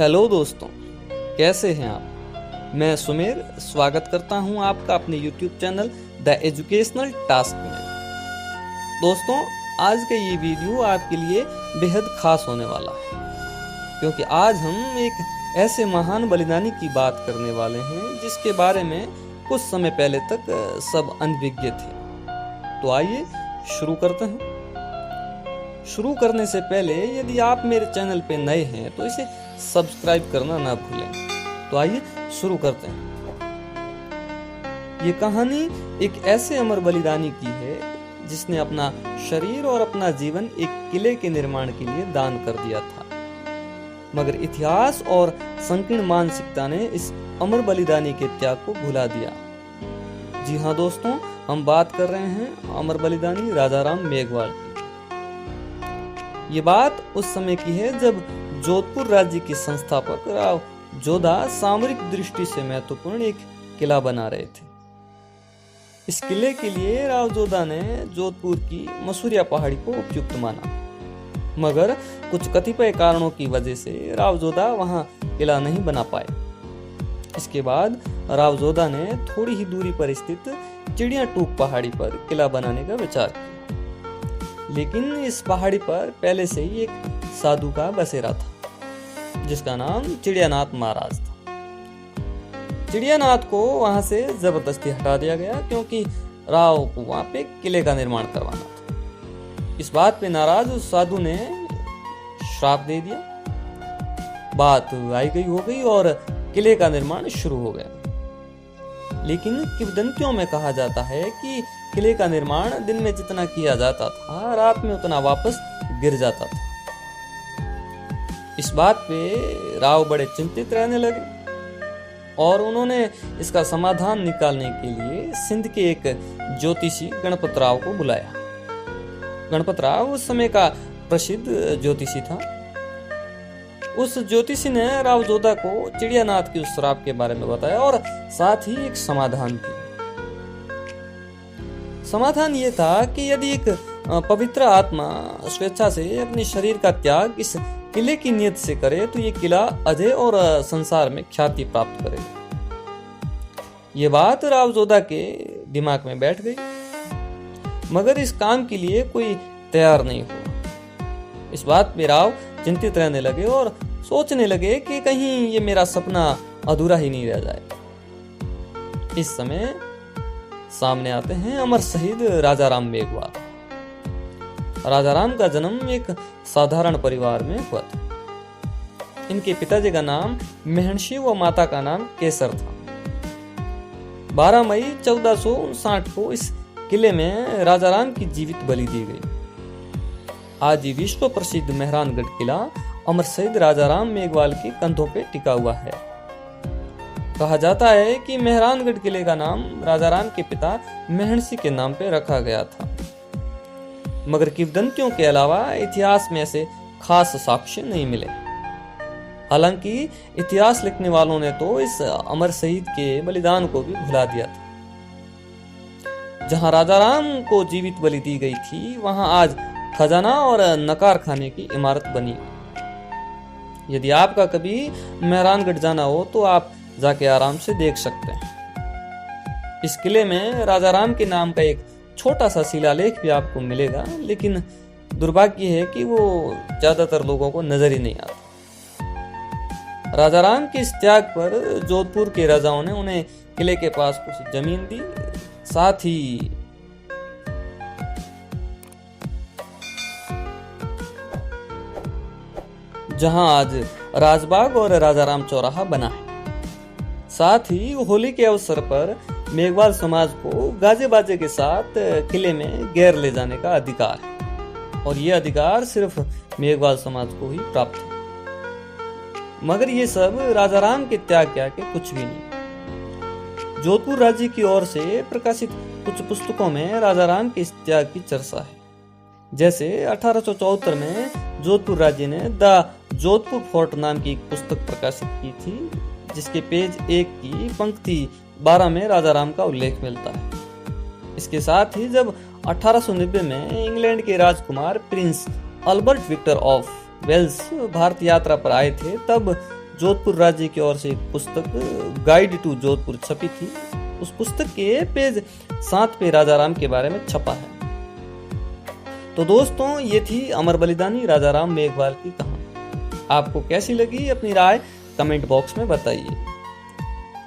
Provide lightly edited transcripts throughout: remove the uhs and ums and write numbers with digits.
Hello दोस्तों, कैसे हैं आप। मैं सुमेर स्वागत करता हूं आपका अपने YouTube channel the educational task में। दोस्तों, आज का ये वीडियो आपके लिए बेहद खास होने वाला है, क्योंकि आज हम एक ऐसे महान बलिदानी की बात करने वाले हैं जिसके बारे में कुछ समय पहले तक सब अनभिज्ञ थे। तो आइए शुरू करते हैं। शुरू करने से पहले यदि आप मेरे चैनल पे नए हैं तो इसे सब्सक्राइब करना ना भूलें। तो आइए शुरू करते हैं। ये कहानी एक ऐसे अमर बलिदानी की है जिसने अपना शरीर और अपना जीवन एक किले के निर्माण के लिए दान कर दिया था, मगर इतिहास और संकीर्ण मानसिकता ने इस अमर बलिदानी के त्याग को भुला दिया। जी हाँ दोस्तों, हम बात कर रहे हैं अमर बलिदानी राजाराम मेघवाल की। ये बात उस समय की है जब जोधपुर राज्य के संस्थापक राव जोधा सामरिक दृष्टि से महत्वपूर्ण एक किला बना रहे थे। इस किले के लिए राव जोधा ने जोधपुर की मसूरिया पहाड़ी को उपयुक्त माना, मगर कुछ कतिपय कारणों की वजह से राव जोधा वहां किला नहीं बना पाए। इसके बाद राव जोधा ने थोड़ी ही दूरी पर स्थित चिड़िया टूक पहाड़ी पर किला बनाने का विचार किया, लेकिन इस पहाड़ी पर पहले से ही एक साधु का बसेरा था जिसका नाम चिड़ियानाथ महाराज था। चिड़ियानाथ को वहां से जबरदस्ती हटा दिया गया क्योंकि राव को वहां पे किले का निर्माण करवाना था। इस बात पे नाराज उस साधु ने श्राप दे दिया। बात आई गई हो गई और किले का निर्माण शुरू हो गया। लेकिन किंवदंतियों में कहा जाता है कि किले का निर्माण दिन में जितना किया जाता था, रात में उतना वापस गिर जाता था। इस बात पे राव बड़े चिंतित रहने लगे और उन्होंने इसका समाधान निकालने के लिए सिंध के एक ज्योतिषी गणपत राव को बुलाया। गणपत राव उस समय का प्रसिद्ध ज्योतिषी था। उस ज्योतिषी ने राव जोधा को चिड़ियानाथ के उस श्राप के बारे में बताया और साथ ही एक समाधान भी। समाधान ये था कि यदि एक पवित्र आत्मा स्वेच्छा से अपने शरीर का त्याग इस किले की नीयत से करे तो ये किला अजय और संसार में ख्याति प्राप्त करेगा। ये बात राव जोधा के दिमाग में बैठ गई, मगर इस काम के लिए कोई तैयार नहीं हुआ। इस बात पे राव चिंतित रहने लगे और सोचने लगे कि कहीं ये मेरा सपना अधूरा ही नहीं रह जाए। इस समय सामने आते हैं अमर शहीद राजाराम मेघवाल। राजाराम का जन्म एक साधारण परिवार में हुआ था। इनके पिताजी का नाम मेहनशी व माता का नाम केसर था। 12 मई 1459 को इस किले में राजाराम की जीवित बलि दी गई। आज विश्व प्रसिद्ध मेहरानगढ़ किला अमर शहीद राजाराम मेघवाल के कंधों पे टिका हुआ है। कहा जाता है कि मेहरानगढ़ किले का नाम राजाराम के पिता मेहनसी के नाम पे रखा गया था, मगर किंवदंतियों के अलावा इतिहास में ऐसे खास साक्ष्य नहीं मिले। हालांकि इतिहास लिखने वालों ने तो इस अमर शहीद के बलिदान को भी भुला दिया था। जहां राजाराम को जीवित बलि दी गई थी, वहां आज खजाना और नकार खाने की इमारत बनी। यदि आपका कभी मेहरानगढ़ जाना हो तो आप जाके आराम से देख सकते हैं। इस किले में राजाराम के नाम का एक छोटा सा शिलालेख भी आपको मिलेगा, लेकिन दुर्भाग्य है कि वो ज्यादातर लोगों को नजर ही नहीं आता। राजाराम के इस त्याग पर जोधपुर के राजाओं ने उन्हें किले के पास कुछ जमीन दी, साथ ही जहां आज राजबाग और राजाराम चौराहा बना है। साथ ही होली के अवसर पर मेघवाल समाज को गाजे बाजे के साथ किले में गैर ले जाने का अधिकार है, और ये अधिकार सिर्फ मेघवाल समाज को ही प्राप्त है। मगर ये सब राजाराम के त्याग के आगे कुछ भी नहीं। जोधपुर राज्य की ओर से प्रकाशित कुछ पुस्तकों में राजाराम के इस त्याग की चर्चा है। जैसे 1874 में जोधपुर राज्य ने द जोधपुर फोर्ट नाम की एक पुस्तक प्रकाशित की थी, जिसके पेज 1 की पंक्ति 12 में राजाराम का उल्लेख मिलता है। इसके साथ ही जब 1890 में इंग्लैंड के राजकुमार prince Albert Victor of Wales भारत यात्रा पर आए थे, तब जोधपुर राज्य की ओर से एक पुस्तक गाइड टू जोधपुर छपी थी। उस पुस्तक के पेज 7 पे राजा राम के बारे में छपा है। तो दोस्तों, ये थी अमर बलिदानी राजा राम मेघवाल की कहानी। आपको कैसी लगी अपनी राय कमेंट बॉक्स में बताइए।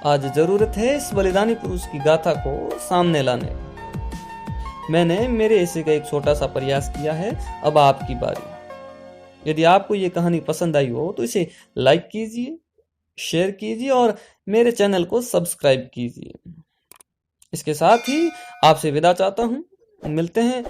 आज जरूरत है इस बलिदानी पुरुष की गाथा को सामने लाने की। मैंने मेरे हिस्से का एक छोटा सा प्रयास किया है, अब आपकी बारी। यदि आपको ये कहानी पसंद आई हो तो इसे लाइक कीजिए, शेयर कीजिए और मेरे चैनल को सब्सक्राइब कीजिए। इसके साथ ही आपसे विदा चाहता हूँ। मिलते हैं